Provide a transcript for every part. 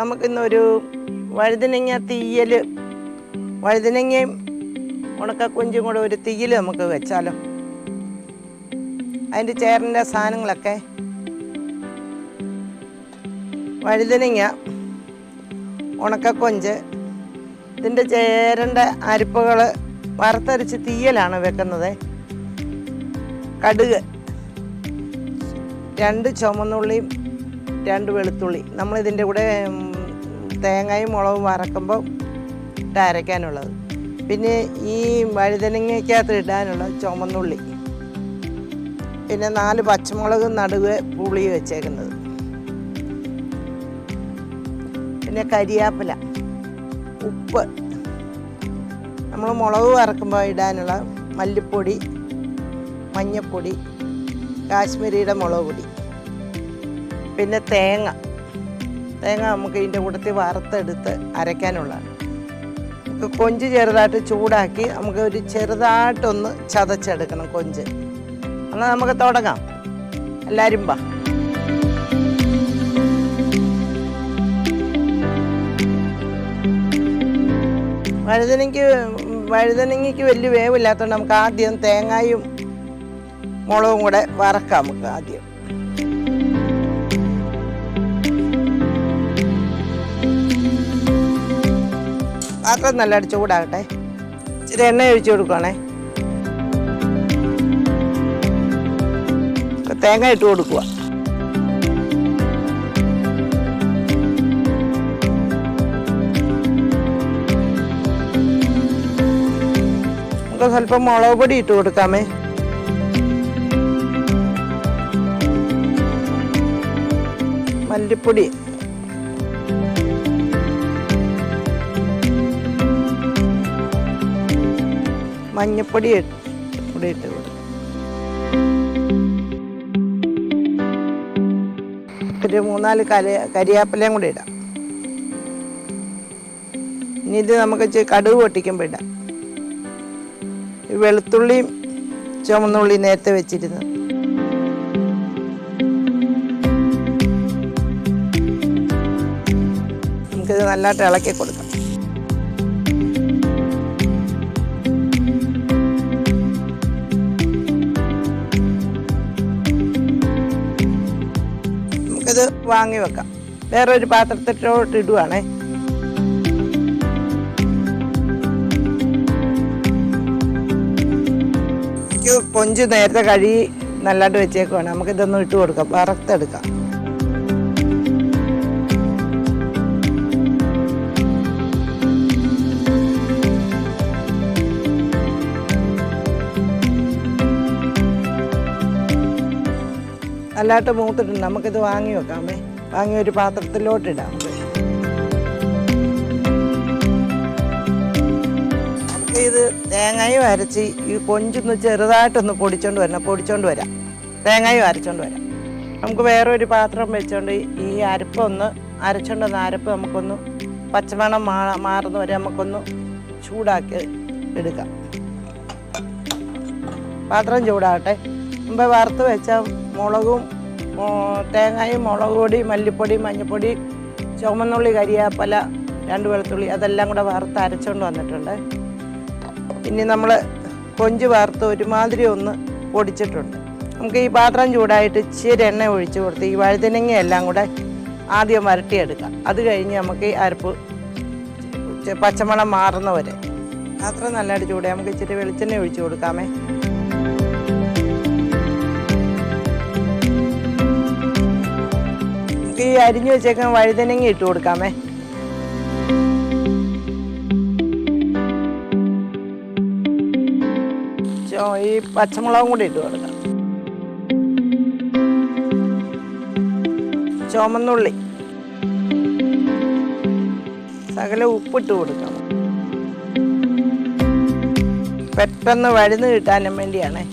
നമുക്കിന്നൊരു വഴുതനങ്ങ തീയൽ, വഴുതനങ്ങയും ഉണക്കക്കൊഞ്ചും കൂടെ ഒരു തീയൽ നമുക്ക് വെച്ചാലോ. അതിൻ്റെ ചേരേണ്ട സാധനങ്ങളൊക്കെ വഴുതനങ്ങ, ഉണക്കക്കൊഞ്ച്, ഇതിൻ്റെ ചേരേണ്ട അരിപ്പുകൾ വറുത്തരച്ച് തീയലാണ് വെക്കുന്നത്. കടുക്, 2 ചുവന്നുള്ളിയും 2 വെളുത്തുള്ളി. നമ്മളിതിൻ്റെ കൂടെ തേങ്ങയും മുളകും വറക്കുമ്പോൾ ഇട്ട് അരയ്ക്കാനുള്ളത്. പിന്നെ ഈ വഴുതനങ്ങയ്ക്കകത്ത് ഇടാനുള്ള ചുവന്നുള്ളി, പിന്നെ 4 പച്ചമുളക് നടുവ് പുളി വെച്ചേക്കുന്നത്, പിന്നെ കരിയാപ്പില, ഉപ്പ്, നമ്മൾ മുളക് വറക്കുമ്പോൾ ഇടാനുള്ള മല്ലിപ്പൊടി, മഞ്ഞൾപ്പൊടി, കാശ്മീരിയുടെ മുളക് പൊടി, പിന്നെ തേങ്ങ നമുക്ക് ഇതിൻ്റെ കൂട്ടത്തിൽ വറുത്തെടുത്ത് അരയ്ക്കാനുള്ളതാണ്. നമുക്ക് കൊഞ്ച് ചെറുതായിട്ട് ചൂടാക്കി നമുക്ക് ഒരു ചെറുതായിട്ടൊന്ന് ചതച്ചെടുക്കണം കൊഞ്ച്. എന്നാൽ നമുക്ക് തുടങ്ങാം. എല്ലാവരും വാ. വഴുതനങ്ങയ്ക്ക് വലിയ വേവില്ലാത്തതുകൊണ്ട് നമുക്ക് ആദ്യം തേങ്ങയും മുളകും കൂടെ വറക്കാം. നമുക്ക് ആദ്യം പാത്രം നല്ലതായിട്ട് ചൂടാകട്ടെ. ഇച്ചിരി എണ്ണ ഒഴിച്ചു കൊടുക്കുകയാണേ. തേങ്ങ ഇട്ട് കൊടുക്കുക. നമുക്ക് സ്വല്പം മുളക് പൊടി ഇട്ട് കൊടുക്കാമേ. മല്ലിപ്പൊടി, മഞ്ഞപ്പൊടി കൂടി ഇട്ട് കൊടുക്കും. ഒരു 3-4 കരിയാപ്പിലയും കൂടി ഇടാം. ഇനി ഇത് നമുക്ക് കടുക് പൊട്ടിക്കുമ്പോൾ ഇടാം. വെളുത്തുള്ളിയും ചുവന്നുള്ളി നേരത്തെ വെച്ചിരുന്നു. നമുക്കിത് നല്ലതായിട്ട് ഇളക്കി കൊടുക്കാം. നമുക്കിത് വാങ്ങി വെക്കാം. വേറൊരു പാത്രത്തിലോട്ട് ഇടുവാണേ. കൊഞ്ച് നേരത്തെ കഴുകി നല്ലതായിട്ട് വെച്ചേക്കുവാണ്. നമുക്കിതൊന്നും ഇട്ട് കൊടുക്കാം, വറുത്തെടുക്കാം. നല്ലതായിട്ട് മൂത്തിട്ടുണ്ട്. നമുക്കിത് വാങ്ങി വെക്കാമേ. വാങ്ങി ഒരു പാത്രത്തിലോട്ടിടാം. ഇത് തേങ്ങയും അരച്ച് ഈ കൊഞ്ചൊന്ന് ചെറുതായിട്ടൊന്ന് പൊടിച്ചോണ്ട് വരാം. തേങ്ങയും അരച്ചോണ്ട് വരാം. നമുക്ക് വേറൊരു പാത്രം വെച്ചോണ്ട് ഈ അരപ്പൊന്ന് അരച്ചോണ്ട് അരപ്പ് നമുക്കൊന്ന് പച്ചമണം മാറുന്ന വരെ നമുക്കൊന്ന് ചൂടാക്കി എടുക്കാം. പാത്രം ചൂടാകട്ടെ. മുമ്പ് വറുത്ത് വെച്ച മുളകും തേങ്ങയും മുളക് പൊടി, മല്ലിപ്പൊടി, മഞ്ഞൾപ്പൊടി, ചുവന്നുള്ളി, കരിയാപ്പല, 2 വെളുത്തുള്ളി അതെല്ലാം കൂടെ വറുത്ത് അരച്ചോണ്ട് വന്നിട്ടുണ്ട്. ഇനി നമ്മൾ കൊഞ്ച് വറുത്ത് ഒരുമാതിരി ഒന്ന് പൊടിച്ചിട്ടുണ്ട്. നമുക്ക് ഈ പാത്രം ചൂടായിട്ട് ഇച്ചിരി എണ്ണ ഒഴിച്ച് കൊടുത്ത് ഈ വഴുതനങ്ങയെല്ലാം കൂടെ ആദ്യം വരട്ടിയെടുക്കാം. അത് കഴിഞ്ഞ് നമുക്ക് ഈ അരപ്പ് പച്ചമണം മാറുന്നവരെ പാത്രം നല്ലതായിട്ട് ചൂടായി നമുക്ക് ഇച്ചിരി വെളിച്ചെണ്ണ ഒഴിച്ച് കൊടുക്കാമേ. നമുക്ക് ഈ അരിഞ്ഞു വെച്ചേക്കാൻ വഴുതനങ്ങ ഇട്ട് കൊടുക്കാമേ. ഈ പച്ചമുളകും കൂടി ഇട്ട് കൊടുക്കാം. ചുവന്നുള്ളി, ശകലം ഉപ്പിട്ട് കൊടുക്കണം. പെട്ടെന്ന് വഴുന്ന് കിട്ടാനും വേണ്ടിയാണേ.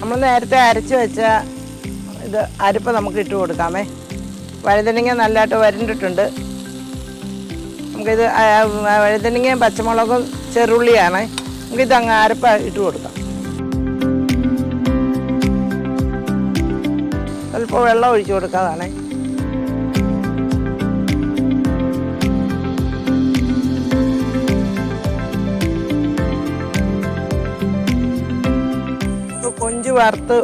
നമ്മൾ നേരത്തെ അരച്ച് വെച്ച ഇത് അരപ്പ് നമുക്ക് ഇട്ട് കൊടുക്കാമേ. വഴുതനങ്ങ നല്ലതായിട്ട് വരണ്ടിട്ടുണ്ട്. നമുക്കിത് വഴുതനങ്ങയും പച്ചമുളകും ചെറുള്ളിയാണ്. നമുക്കിത് അങ്ങ് അരപ്പ് ഇട്ട് കൊടുക്കാം. അപ്പോൾ വെള്ളം ഒഴിച്ചു കൊടുക്കാതാണ്. കൊഞ്ച് വറുത്ത്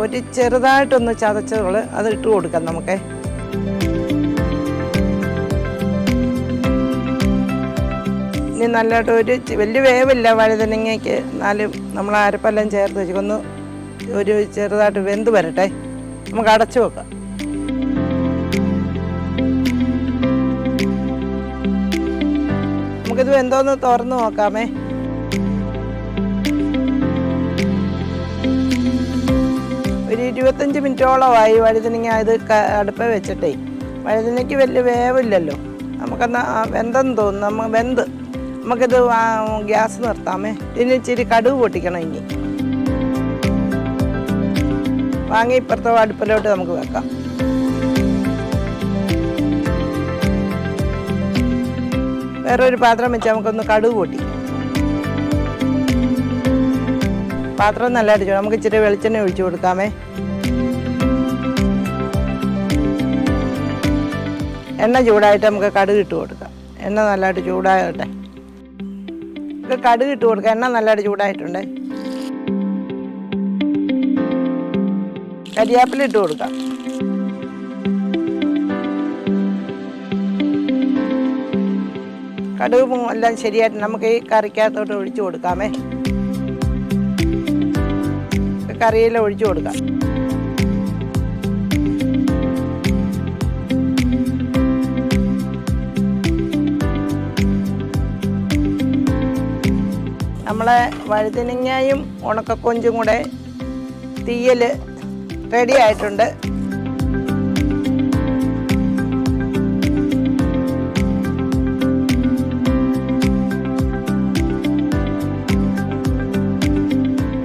ഒരു ചെറുതായിട്ടൊന്ന് ചതച്ചത് അത് ഇട്ട് കൊടുക്കാം നമുക്ക്. ഇനി നല്ലതായിട്ട് വലിയ വേവില്ല വഴുതനങ്ങയ്ക്ക്, എന്നാലും നമ്മൾ അരപ്പെല്ലാം ചേർത്ത് വെച്ചൊന്ന് ഒരു ചെറുതായിട്ട് വെന്ത് വരട്ടെ. നമുക്ക് അടച്ചു വെക്കാം. നമുക്കിത് വെന്തോന്ന് തുറന്ന് നോക്കാമേ. ഒരു 25 മിനിറ്റോളമായി വഴുതനങ്ങ ഇത് അടുപ്പ വെച്ചിട്ടേ. വഴുതനയ്ക്ക് വലിയ വേവില്ലല്ലോ, നമുക്കെന്നാ വെന്തെന്ന് തോന്നുന്നു. നമുക്കിത് ഗ്യാസ് നിർത്താമേ. ഇതിന് ഇച്ചിരി കടുക് പൊട്ടിക്കണം. ഇനി വാങ്ങി ഇപ്പുറത്തെ അടുപ്പിലോട്ട് നമുക്ക് വെക്കാം. വേറൊരു പാത്രം വെച്ച് നമുക്കൊന്ന് കടുക് പൊട്ടിക്കാം. പാത്രം നല്ലതായിട്ട് ചൂടാം. നമുക്ക് ഇച്ചിരി വെളിച്ചെണ്ണ ഒഴിച്ചു കൊടുക്കാമേ. എണ്ണ ചൂടായിട്ട് നമുക്ക് കടുക് ഇട്ട് കൊടുക്കാം. എണ്ണ നല്ലതായിട്ട് ചൂടാകട്ടെ. നമുക്ക് കടുക് ഇട്ട് കൊടുക്കാം. എണ്ണ നല്ലതായിട്ട് ചൂടായിട്ടുണ്ട്. കരിയാപ്പില ഇട്ട് കൊടുക്കാം. കടുക് എല്ലാം ശരിയായിട്ട് നമുക്ക് ഈ കറിക്കകത്തോട്ട് ഒഴിച്ചു കൊടുക്കാമേ. കറിയെല്ലാം ഒഴിച്ചു കൊടുക്കാം. നമ്മളെ വഴുതനങ്ങയും ഉണക്കക്കൊഞ്ചും കൂടെ തീയൽ റെഡി ആയിട്ടുണ്ട്.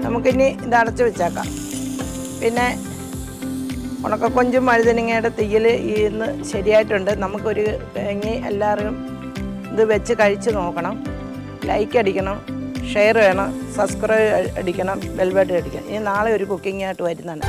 നമുക്കിനി ഇത് അടച്ചു വെച്ചേക്കാം. പിന്നെ ഉണക്കക്കൊഞ്ചും വഴുതനങ്ങയുടെ തീയൽ ഇന്ന് ശരിയായിട്ടുണ്ട്. നമുക്കൊരു ഇനി എല്ലാവരും ഇത് വെച്ച് കഴിച്ച് നോക്കണം. ലൈക്ക് അടിക്കണം, ഷെയർ ചെയ്യണം, സബ്സ്ക്രൈബ് അടിക്കണം, ബെൽ ബട്ടൺ അടിക്കണം. ഇനി നാളെ ഒരു കുക്കിംഗ് ആയിട്ട് വരുന്നതാണ്.